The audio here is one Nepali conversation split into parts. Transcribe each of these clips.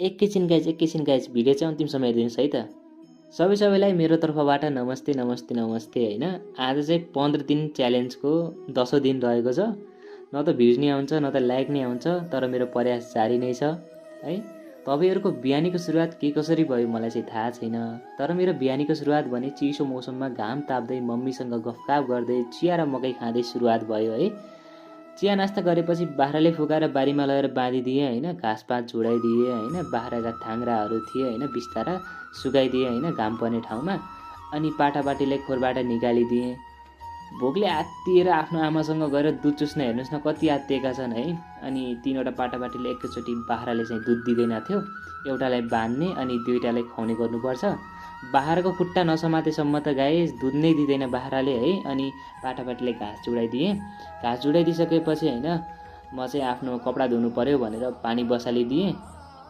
एकैछिन गाइज भिडियो चाहिँ अन्तिमसम्म हेरिदिनुहोस् है त। सबैलाई मेरो तर्फबाट नमस्ते नमस्ते नमस्ते हैन। आज चाहिँ 15 दिन च्यालेन्जको 10औं दिन रहेको छ। न त भ्युज नै आउँछ न त लाइक नै आउँछ, तर मेरो प्रयास जारी नै छ है। तपाईहरुको बिहानीको सुरुवात के कसरी भयो मलाई चाहिँ थाहा छैन, तर मेरो बिहानीको सुरुवात भने चिसो मौसममा घाम ताप्दै मम्मीसँग गफगाफ गर्दै चिया र मकै खाँदै सुरुवात भयो है। चिया नास्ता गरेपछि बाख्राले फुकाएर बारीमा लगेर बाँधिदिए हैन, घाँसपात झुडाइदिए हैन, बाख्राका थाङ्राहरू थिए हैन बिस्तारा सुकाइदिए हैन घाम पर्ने ठाउँमा। अनि पाटापाटीलाई खोरबाट निकालिदिए। भोकले आत्तिएर आफ्नो आमासँग गएर दुध चुस्न हेर्नुस् न कति आत्तिएका छन् है। अनि 3वटा पाटापाटीले एकैचोटि बाख्राले चाहिँ दुध दिँदैन थियो, एउटालाई बाँध्ने अनि दुईटालाई खुवाउने गर्नुपर्छ। बाख्राको खुट्टा नसमातेसम्म त गाइस दुध नै दिँदैन बाख्राले है। अनि पाटापाटीले घाँस जुडाइदिए। घाँस जुडाइदिसकेपछि हैन म चाहिँ आफ्नो कपडा धुनु पर्यो भनेर पानी बसालिदिएँ।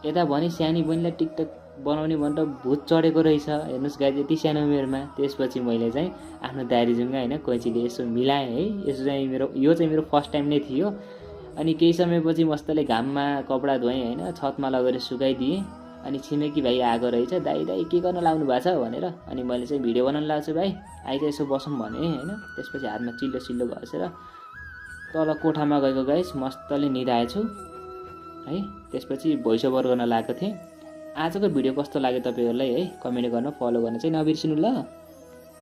यता भने सानी बहिनीलाई टिकटक बनाउने भनेर भूत चढेको रहेछ हेर्नुस् गाइस यति सानो उमेरमा। त्यसपछि मैले चाहिँ आफ्नो दाह्रीजुङ्गा हैन कैँचीले यसो मिलाएँ है। यो चाहिँ मेरो फर्स्ट टाइम नै थियो। अनि केही समयपछि मस्तले घाममा कपडा धोएँ हैन, छतमा लगेर सुकाइदिएँ। अनि छिमेकी भाइ आएको रहेछ, दाइ के गर्न लाउनु भएको छ भनेर। अनि मैले चाहिँ भिडियो बनाउन लाग्छु भाइ आइज यसो बसौँ भने हैन। त्यसपछि हातमा चिल्लो घसेर तल कोठामा गएको गाइस मस्तले निदाएछु है। त्यसपछि भोइस ओभर गर्न लागेको थिएँ। आजको भिडियो कस्तो लाग्यो तपाईहरुलाई है कमेन्ट गर्न, फलो गर्न चाहिँ नबिर्सिनु ल।